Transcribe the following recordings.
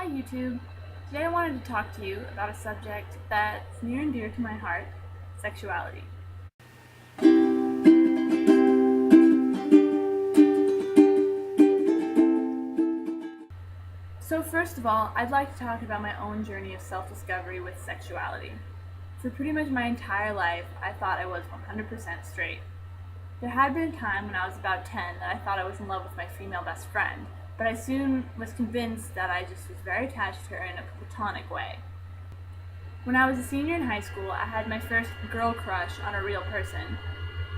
Hi YouTube! Today I wanted to talk to you about a subject that's near and dear to my heart, sexuality. So first of all, I'd like to talk about my own journey of self-discovery with sexuality. For pretty much my entire life, I thought I was 100% straight. There had been a time when I was about 10 that I thought I was in love with my female best friend, but I soon was convinced that I just was very attached to her in a platonic way. When I was a senior in high school, I had my first girl crush on a real person,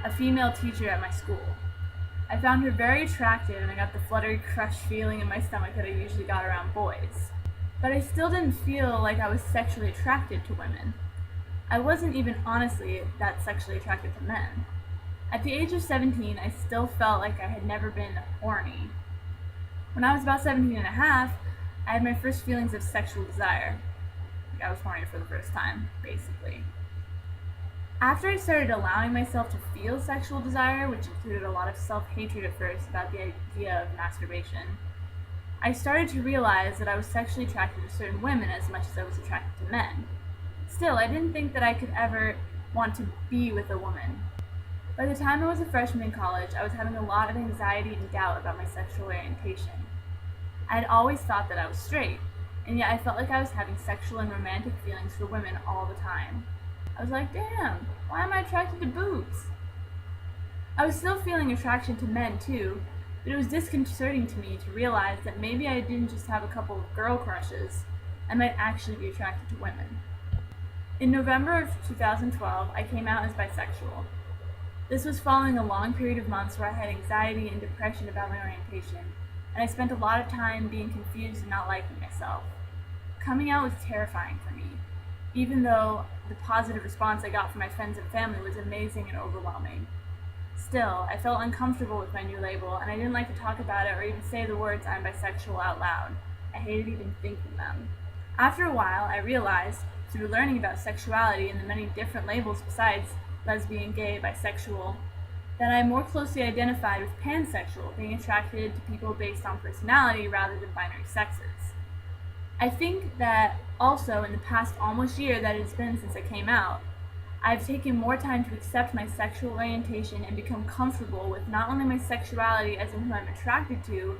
a female teacher at my school. I found her very attractive and I got the fluttery crush feeling in my stomach that I usually got around boys. But I still didn't feel like I was sexually attracted to women. I wasn't even honestly that sexually attracted to men. At the age of 17, I still felt like I had never been horny. When I was about 17 and a half, I had my first feelings of sexual desire. I was horny for the first time, basically. After I started allowing myself to feel sexual desire, which included a lot of self-hatred at first about the idea of masturbation, I started to realize that I was sexually attracted to certain women as much as I was attracted to men. Still, I didn't think that I could ever want to be with a woman. By the time I was a freshman in college, I was having a lot of anxiety and doubt about my sexual orientation. I had always thought that I was straight, and yet I felt like I was having sexual and romantic feelings for women all the time. I was like, damn, why am I attracted to boobs? I was still feeling attraction to men too, but it was disconcerting to me to realize that maybe I didn't just have a couple of girl crushes, I might actually be attracted to women. In November of 2012, I came out as bisexual. This was following a long period of months where I had anxiety and depression about my orientation, and I spent a lot of time being confused and not liking myself. Coming out was terrifying for me, even though the positive response I got from my friends and family was amazing and overwhelming. Still, I felt uncomfortable with my new label, and I didn't like to talk about it or even say the words "I'm bisexual" out loud. I hated even thinking them. After a while, I realized, through learning about sexuality and the many different labels besides lesbian, gay, bisexual, that I more closely identified with pansexual, being attracted to people based on personality rather than binary sexes. I think that also in the past almost year that it's been since I came out, I've taken more time to accept my sexual orientation and become comfortable with not only my sexuality as in who I'm attracted to,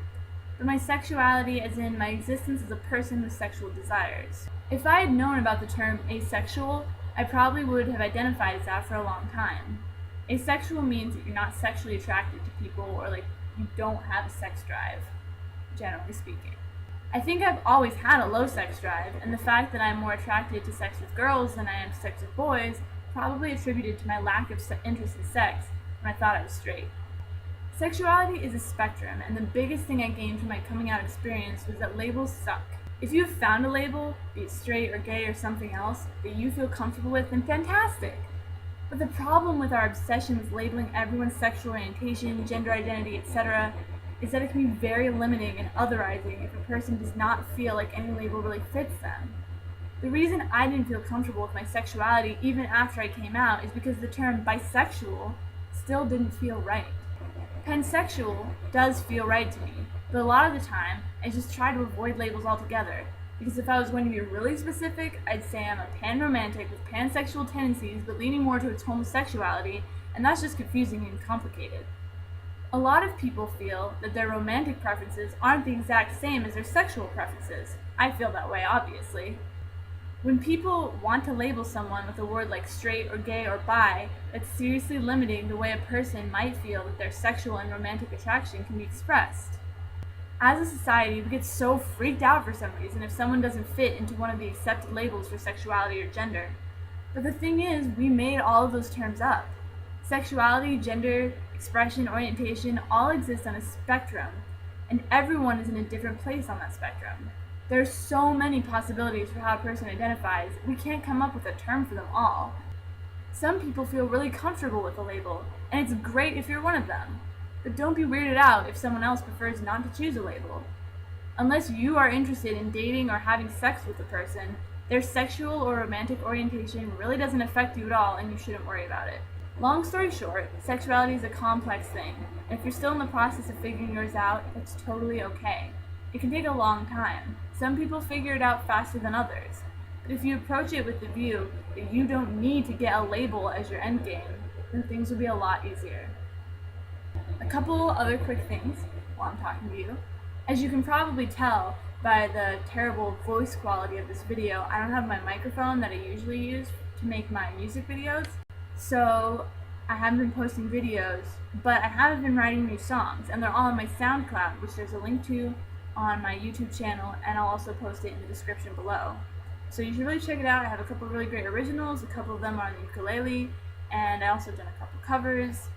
but my sexuality as in my existence as a person with sexual desires. If I had known about the term asexual, I probably would have identified as that for a long time. Asexual means that you're not sexually attracted to people or like you don't have a sex drive, generally speaking. I think I've always had a low sex drive, and the fact that I'm more attracted to sex with girls than I am to sex with boys probably attributed to my lack of interest in sex when I thought I was straight. Sexuality is a spectrum, and the biggest thing I gained from my coming out experience was that labels suck. If you have found a label, be it straight or gay or something else, that you feel comfortable with, then fantastic! But the problem with our obsession with labeling everyone's sexual orientation, gender identity, etc., is that it can be very limiting and otherizing if a person does not feel like any label really fits them. The reason I didn't feel comfortable with my sexuality even after I came out is because the term bisexual still didn't feel right. Pansexual does feel right to me, but a lot of the time, I just try to avoid labels altogether, because if I was going to be really specific, I'd say I'm a pan-romantic with pansexual tendencies but leaning more towards homosexuality, and that's just confusing and complicated. A lot of people feel that their romantic preferences aren't the exact same as their sexual preferences. I feel that way, obviously. When people want to label someone with a word like straight or gay or bi, that's seriously limiting the way a person might feel that their sexual and romantic attraction can be expressed. As a society, we get so freaked out for some reason if someone doesn't fit into one of the accepted labels for sexuality or gender. But the thing is, we made all of those terms up. Sexuality, gender, expression, orientation all exist on a spectrum, and everyone is in a different place on that spectrum. There are so many possibilities for how a person identifies, we can't come up with a term for them all. Some people feel really comfortable with a label, and it's great if you're one of them. But don't be weirded out if someone else prefers not to choose a label. Unless you are interested in dating or having sex with a person, their sexual or romantic orientation really doesn't affect you at all, and you shouldn't worry about it. Long story short, sexuality is a complex thing, and if you're still in the process of figuring yours out, it's totally okay. It can take a long time. Some people figure it out faster than others. But if you approach it with the view that you don't need to get a label as your endgame, then things will be a lot easier. A couple other quick things while I'm talking to you. As you can probably tell by the terrible voice quality of this video, I don't have my microphone that I usually use to make my music videos. So I haven't been posting videos, but I have been writing new songs, and they're all on my SoundCloud, which there's a link to on my YouTube channel, and I'll also post it in the description below. So you should really check it out. I have a couple really great originals, a couple of them are on the ukulele, and I also done a couple covers.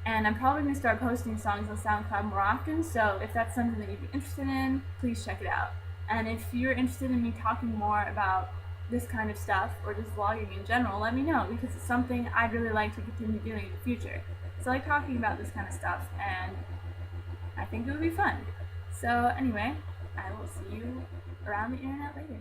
And I'm probably going to start posting songs on SoundCloud more often, so if that's something that you'd be interested in, please check it out. And if you're interested in me talking more about this kind of stuff, or just vlogging in general, let me know, because it's something I'd really like to continue doing in the future. So I like talking about this kind of stuff, and I think it would be fun. So anyway, I will see you around the internet later.